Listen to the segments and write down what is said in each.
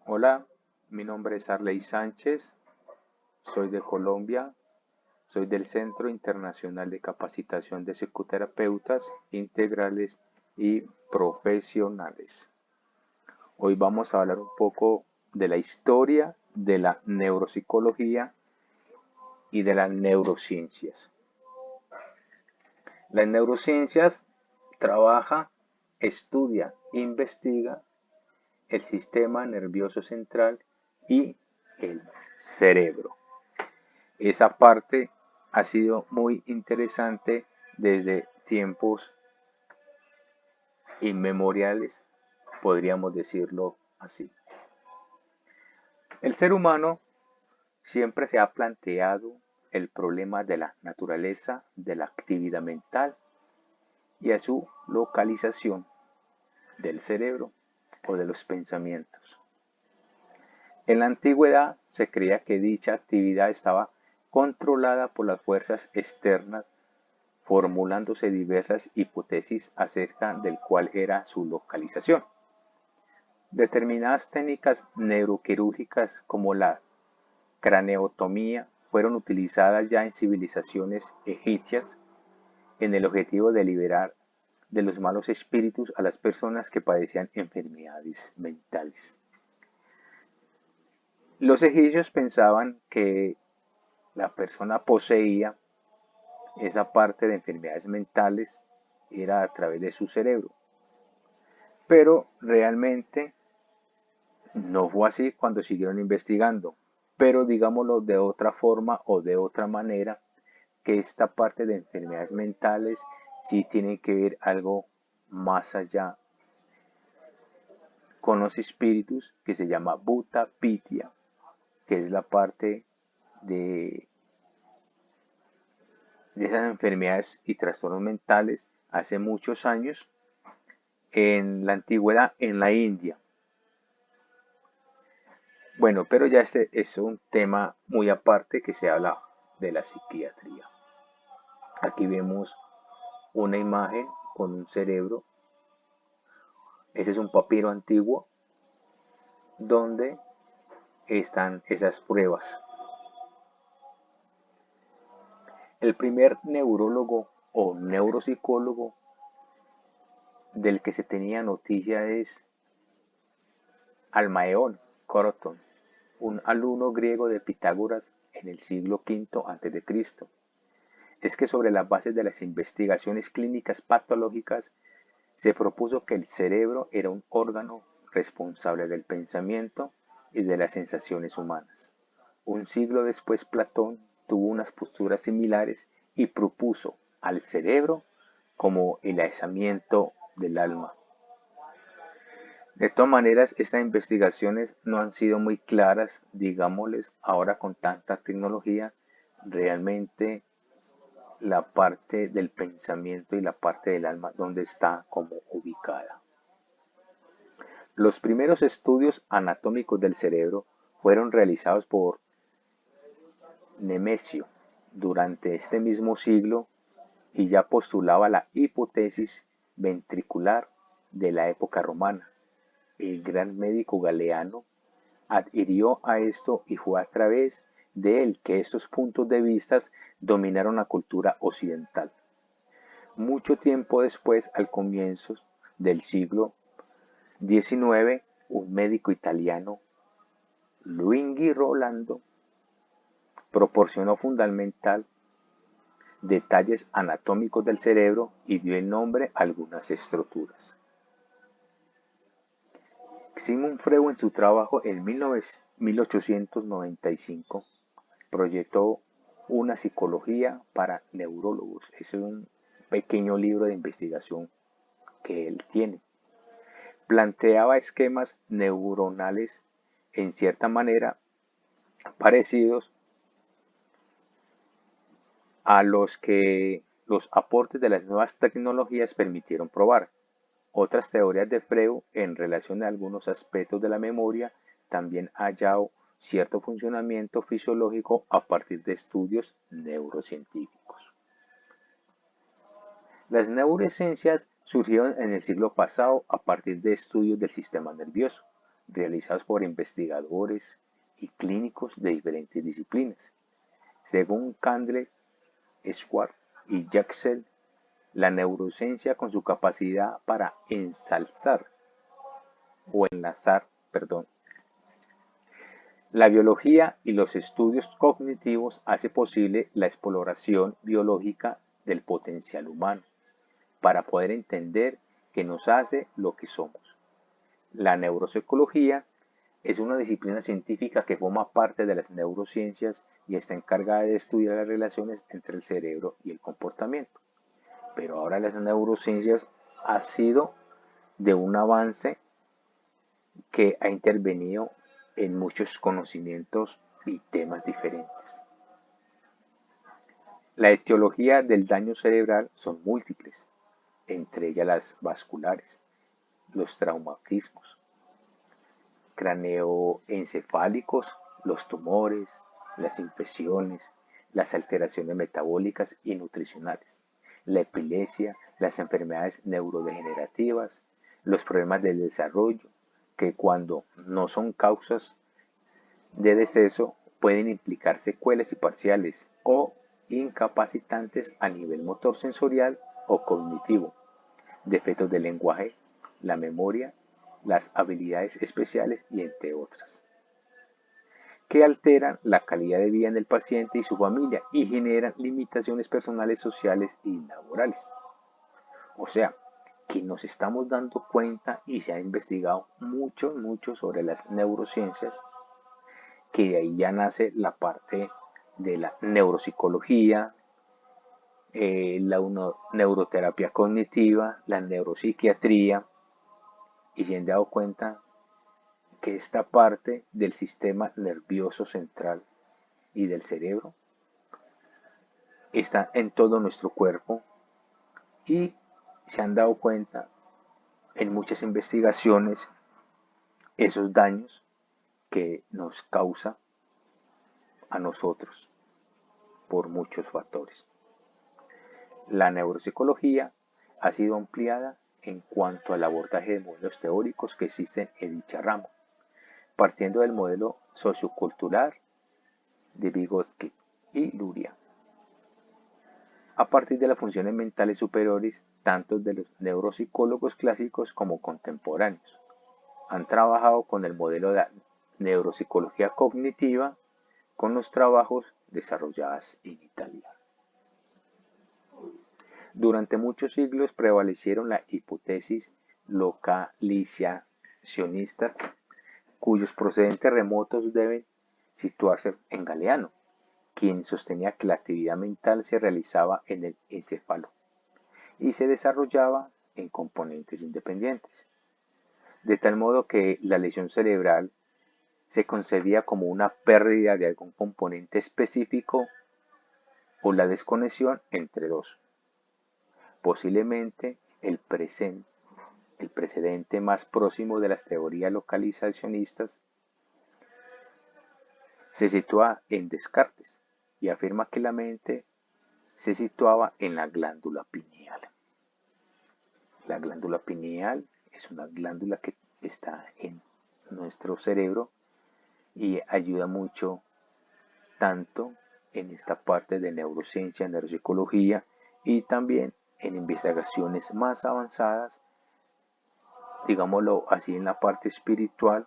Hola, mi nombre es Arley Sánchez, soy de Colombia, soy del Centro Internacional de Capacitación de Psicoterapeutas Integrales y Profesionales. Hoy vamos a hablar un poco de la historia de la neuropsicología y de las neurociencias. Las neurociencias trabaja, estudia, investiga el sistema nervioso central y el cerebro. Esa parte ha sido muy interesante desde tiempos inmemoriales, podríamos decirlo así. El ser humano siempre se ha planteado el problema de la naturaleza de la actividad mental y a su localización del cerebro o de los pensamientos. En la antigüedad se creía que dicha actividad estaba controlada por las fuerzas externas, formulándose diversas hipótesis acerca del cual era su localización. Determinadas técnicas neuroquirúrgicas como la craneotomía fueron utilizadas ya en civilizaciones egipcias en el objetivo de liberar de los malos espíritus a las personas que padecían enfermedades mentales. Los egipcios pensaban que la persona poseía esa parte de enfermedades mentales era a través de su cerebro. Pero realmente no fue así cuando siguieron investigando. Pero digámoslo de otra forma o de otra manera, que esta parte de enfermedades mentales sí tiene que ver algo más allá con los espíritus que se llama Bhuta Pitya, que es la parte de, de esas enfermedades y trastornos mentales hace muchos años en la antigüedad en la India. Bueno, pero ya este es un tema muy aparte que se habla de la psiquiatría. Aquí vemos una imagen con un cerebro. Ese es un papiro antiguo donde están esas pruebas. El primer neurólogo o neuropsicólogo del que se tenía noticia es Almaeón Coroton, un alumno griego de Pitágoras en el siglo V a.C. Es que sobre las bases de las investigaciones clínicas patológicas se propuso que el cerebro era un órgano responsable del pensamiento y de las sensaciones humanas. Un siglo después Platón tuvo unas posturas similares y propuso al cerebro como el aislamiento del alma. De todas maneras, estas investigaciones no han sido muy claras, digámosles, ahora con tanta tecnología, realmente la parte del pensamiento y la parte del alma, donde está como ubicada. Los primeros estudios anatómicos del cerebro fueron realizados por Nemesio durante este mismo siglo y ya postulaba la hipótesis ventricular de la época romana. El gran médico galeano adhirió a esto y fue a través de él que estos puntos de vista dominaron la cultura occidental. Mucho tiempo después, al comienzo del siglo XIX, un médico italiano, Luigi Rolando, proporcionó fundamental detalles anatómicos del cerebro y dio el nombre a algunas estructuras. Sigmund Freud en su trabajo en 1895 proyectó una psicología para neurólogos. Es un pequeño libro de investigación que él tiene. Planteaba esquemas neuronales en cierta manera parecidos a los que los aportes de las nuevas tecnologías permitieron probar. Otras teorías de Freud en relación a algunos aspectos de la memoria también han hallado cierto funcionamiento fisiológico a partir de estudios neurocientíficos. Las neurociencias surgieron en el siglo pasado a partir de estudios del sistema nervioso. realizados por investigadores y clínicos de diferentes disciplinas. Según Candler, Schwartz y Jaxel, la neurociencia con su capacidad para enlazar, la biología y los estudios cognitivos hace posible la exploración biológica del potencial humano para poder entender qué nos hace lo que somos. La neuropsicología es una disciplina científica que forma parte de las neurociencias y está encargada de estudiar las relaciones entre el cerebro y el comportamiento. Pero ahora las neurociencias ha sido de un avance que ha intervenido en muchos conocimientos y temas diferentes. La etiología del daño cerebral son múltiples, entre ellas las vasculares, los traumatismos craneoencefálicos, los tumores, las infecciones, las alteraciones metabólicas y nutricionales, la epilepsia, las enfermedades neurodegenerativas, los problemas del desarrollo, que cuando no son causas de deceso pueden implicar secuelas y parciales o incapacitantes a nivel motor sensorial o cognitivo, defectos del lenguaje, la memoria, las habilidades especiales y entre otras, que alteran la calidad de vida del paciente y su familia y generan limitaciones personales, sociales y laborales. O sea, que nos estamos dando cuenta y se ha investigado mucho sobre las neurociencias, que de ahí ya nace la parte de la neuropsicología, la neuroterapia cognitiva, la neuropsiquiatría, y se han dado cuenta que esta parte del sistema nervioso central y del cerebro está en todo nuestro cuerpo y se han dado cuenta en muchas investigaciones esos daños que nos causa a nosotros por muchos factores. La neuropsicología ha sido ampliada en cuanto al abordaje de modelos teóricos que existen en dicha rama, partiendo del modelo sociocultural de Vygotsky y Luria. A partir de las funciones mentales superiores, tanto de los neuropsicólogos clásicos como contemporáneos han trabajado con el modelo de la neuropsicología cognitiva con los trabajos desarrollados en Italia. Durante muchos siglos prevalecieron las hipótesis localizacionistas cuyos procedentes remotos deben situarse en Galeano, quien sostenía que la actividad mental se realizaba en el encéfalo y se desarrollaba en componentes independientes, de tal modo que la lesión cerebral se concebía como una pérdida de algún componente específico o la desconexión entre dos. Posiblemente el precedente más próximo de las teorías localizacionistas se sitúa en Descartes y afirma que la mente se situaba en la glándula pineal. La glándula pineal es una glándula que está en nuestro cerebro y ayuda mucho tanto en esta parte de neurociencia, neuropsicología y también en investigaciones más avanzadas, digámoslo así, en la parte espiritual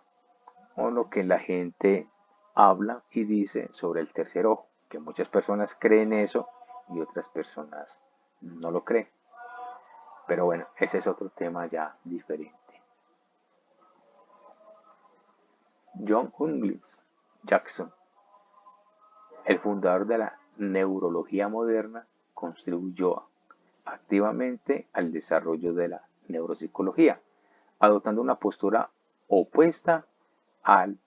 o lo que la gente habla y dice sobre el tercer ojo, que muchas personas creen eso y otras personas no lo creen. Pero bueno, ese es otro tema ya diferente. John Unglis Jackson, el fundador de la neurología moderna, contribuyó activamente al desarrollo de la neuropsicología, adoptando una postura opuesta al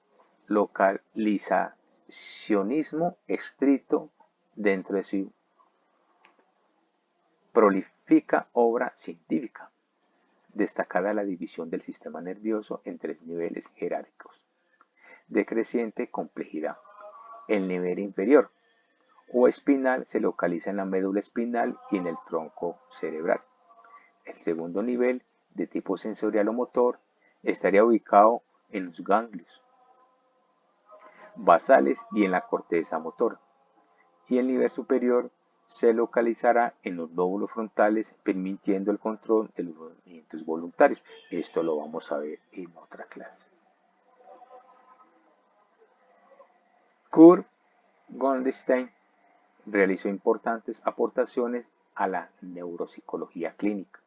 localizacionismo estricto dentro de su prolífica obra científica, destacada la división del sistema nervioso en tres niveles jerárquicos, de creciente complejidad. El nivel inferior o espinal se localiza en la médula espinal y en el tronco cerebral. El segundo nivel, de tipo sensorial o motor, estaría ubicado en los ganglios basales y en la corteza motora, y el nivel superior se localizará en los lóbulos frontales, permitiendo el control de los movimientos voluntarios. Esto lo vamos a ver en otra clase. Kurt Goldstein realizó importantes aportaciones a la neuropsicología clínica,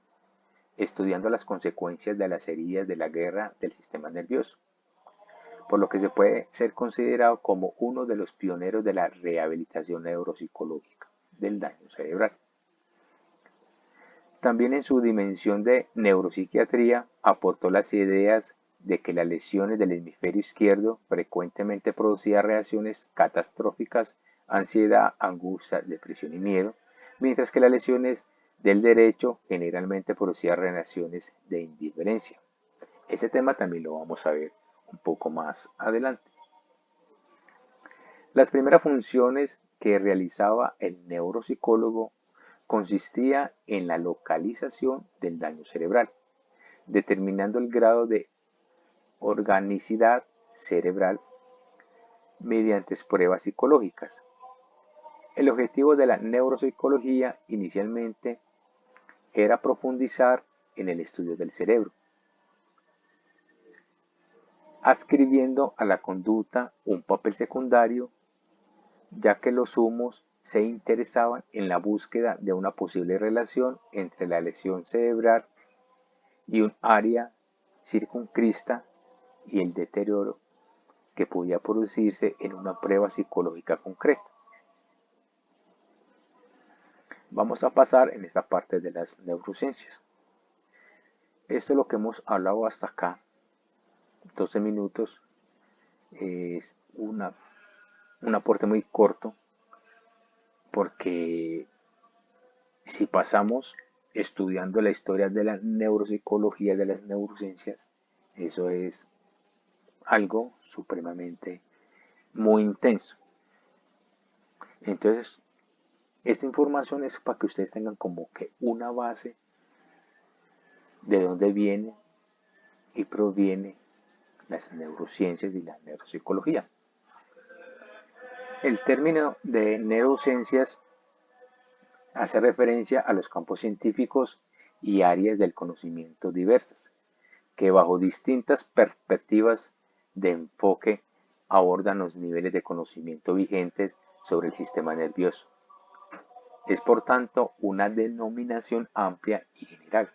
estudiando las consecuencias de las heridas de la guerra del sistema nervioso, por lo que se puede ser considerado como uno de los pioneros de la rehabilitación neuropsicológica del daño cerebral. También en su dimensión de neuropsiquiatría aportó las ideas de que las lesiones del hemisferio izquierdo frecuentemente producían reacciones catastróficas, ansiedad, angustia, depresión y miedo, mientras que las lesiones del derecho generalmente producían reacciones de indiferencia. Ese tema también lo vamos a ver un poco más adelante. Las primeras funciones que realizaba el neuropsicólogo consistía en la localización del daño cerebral, determinando el grado de organicidad cerebral mediante pruebas psicológicas. El objetivo de la neuropsicología inicialmente era profundizar en el estudio del cerebro, adscribiendo a la conducta un papel secundario, ya que los humos se interesaban en la búsqueda de una posible relación entre la lesión cerebral y un área circunscrita y el deterioro que podía producirse en una prueba psicológica concreta. Vamos a pasar en esta parte de las neurociencias. Esto es lo que hemos hablado hasta acá. 12 minutos es un aporte muy corto, porque si pasamos estudiando la historia de la neuropsicología, de las neurociencias, eso es algo supremamente muy intenso. Entonces, esta información es para que ustedes tengan como que una base de dónde viene y proviene las neurociencias y la neuropsicología. El término de neurociencias hace referencia a los campos científicos y áreas del conocimiento diversas, que bajo distintas perspectivas de enfoque abordan los niveles de conocimiento vigentes sobre el sistema nervioso. Es por tanto una denominación amplia y general,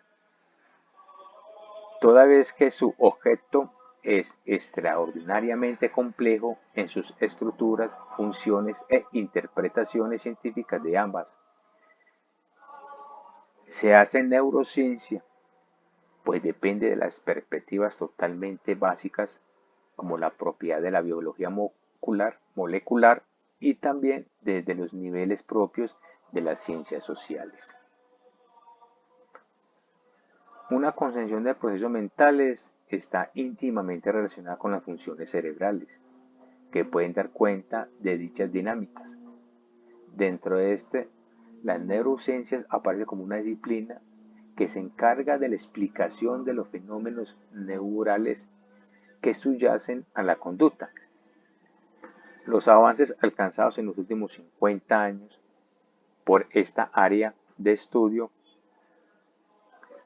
toda vez que su objeto es extraordinariamente complejo en sus estructuras, funciones e interpretaciones científicas de ambas. Se hace neurociencia, pues depende de las perspectivas totalmente básicas, como la propiedad de la biología molecular y también desde los niveles propios de las ciencias sociales. Una concepción de procesos mentales está íntimamente relacionada con las funciones cerebrales, que pueden dar cuenta de dichas dinámicas. Dentro de las neurociencias aparece como una disciplina que se encarga de la explicación de los fenómenos neurales que subyacen a la conducta. Los avances alcanzados en los últimos 50 años por esta área de estudio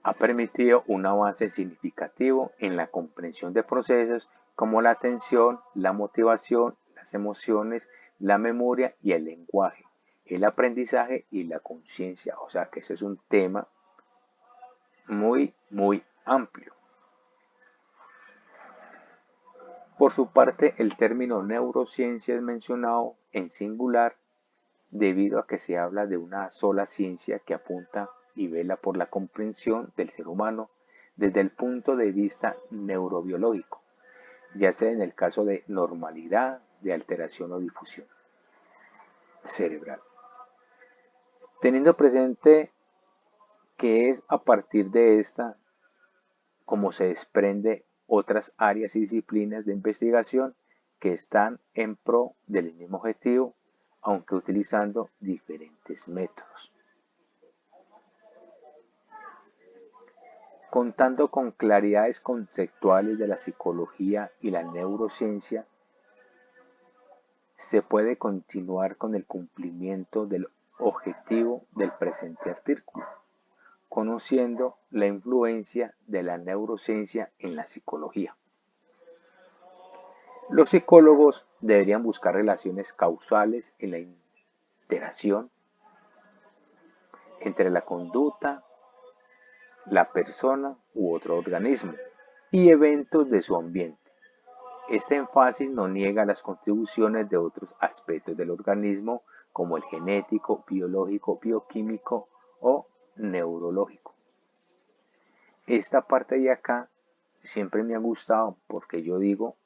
ha permitido un avance significativo en la comprensión de procesos como la atención, la motivación, las emociones, la memoria y el lenguaje, el aprendizaje y la conciencia. O sea que ese es un tema muy, muy amplio. Por su parte, el término neurociencia es mencionado en singular debido a que se habla de una sola ciencia que apunta y vela por la comprensión del ser humano desde el punto de vista neurobiológico, ya sea en el caso de normalidad, de alteración o difusión cerebral. Teniendo presente que es a partir de esta como se desprende otras áreas y disciplinas de investigación que están en pro del mismo objetivo, aunque utilizando diferentes métodos. Contando con claridades conceptuales de la psicología y la neurociencia, se puede continuar con el cumplimiento del objetivo del presente artículo, conociendo la influencia de la neurociencia en la psicología. Los psicólogos deberían buscar relaciones causales en la interacción entre la conducta, la persona u otro organismo y eventos de su ambiente. Este énfasis no niega las contribuciones de otros aspectos del organismo como el genético, biológico, bioquímico o neurológico. Esta parte de acá siempre me ha gustado porque yo digo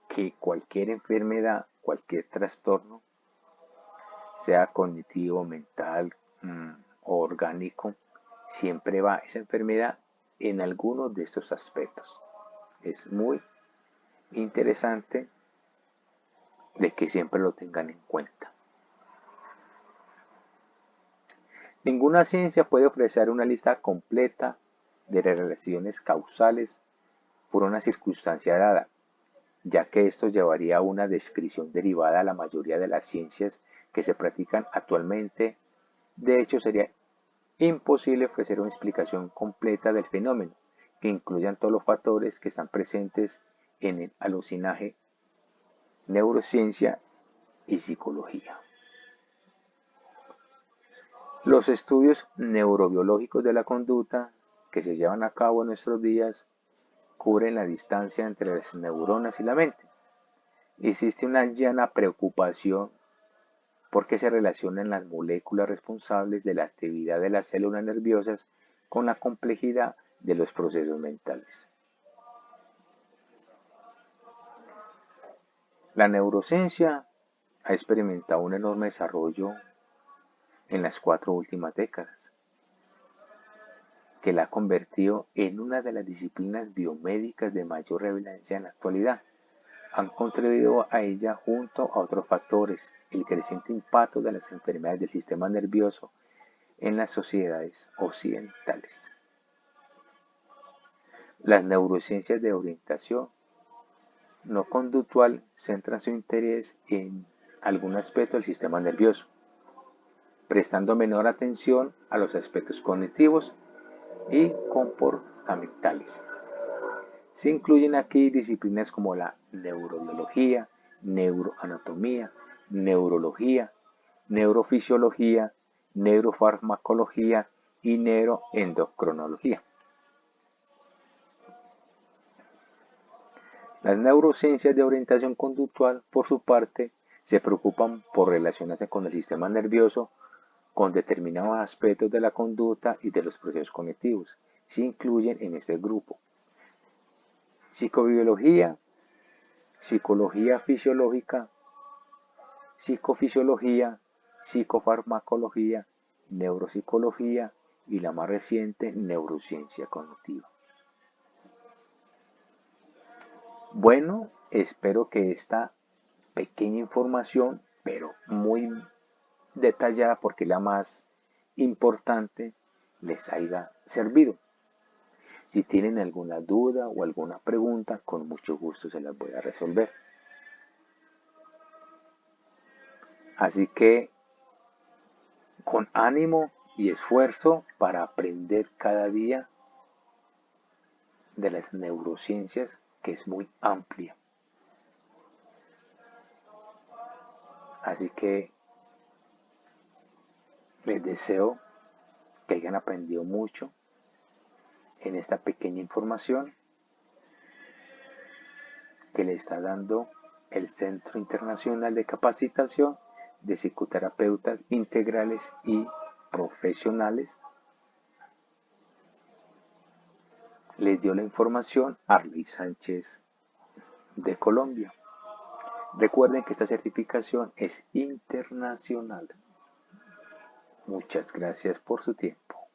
que cualquier enfermedad, cualquier trastorno, sea cognitivo, mental o orgánico, siempre va esa enfermedad en algunos de estos aspectos. Es muy interesante de que siempre lo tengan en cuenta. Ninguna ciencia puede ofrecer una lista completa de relaciones causales por una circunstancia dada, ya que esto llevaría a una descripción derivada a la mayoría de las ciencias que se practican actualmente. De hecho, sería imposible ofrecer una explicación completa del fenómeno, que incluyan todos los factores que están presentes en el alucinaje, neurociencia y psicología. Los estudios neurobiológicos de la conducta que se llevan a cabo en nuestros días cubren la distancia entre las neuronas y la mente. Existe una llana preocupación porque se relacionan las moléculas responsables de la actividad de las células nerviosas con la complejidad de los procesos mentales. La neurociencia ha experimentado un enorme desarrollo en las 4 últimas décadas, que la ha convertido en una de las disciplinas biomédicas de mayor relevancia en la actualidad. Han contribuido a ella junto a otros factores el creciente impacto de las enfermedades del sistema nervioso en las sociedades occidentales. Las neurociencias de orientación no conductual centran su interés en algún aspecto del sistema nervioso, prestando menor atención a los aspectos cognitivos y comportamentales. Se incluyen aquí disciplinas como la neurobiología, neuroanatomía, neurología, neurofisiología, neurofarmacología y neuroendocrinología. Las neurociencias de orientación conductual, por su parte, se preocupan por relacionarse con el sistema nervioso con determinados aspectos de la conducta y de los procesos cognitivos. Se incluyen en este grupo psicobiología, psicología fisiológica, psicofisiología, psicofarmacología, neuropsicología y la más reciente, neurociencia cognitiva. Bueno, espero que esta pequeña información, pero muy detallada porque es la más importante, les haya servido. Si tienen alguna duda o alguna pregunta, con mucho gusto se las voy a resolver. Así que con ánimo y esfuerzo para aprender cada día de las neurociencias, que es muy amplia. Así que les deseo que hayan aprendido mucho en esta pequeña información que le está dando el Centro Internacional de Capacitación de Psicoterapeutas Integrales y Profesionales. Les dio la información Arley Sánchez de Colombia. Recuerden que esta certificación es internacional. Muchas gracias por su tiempo.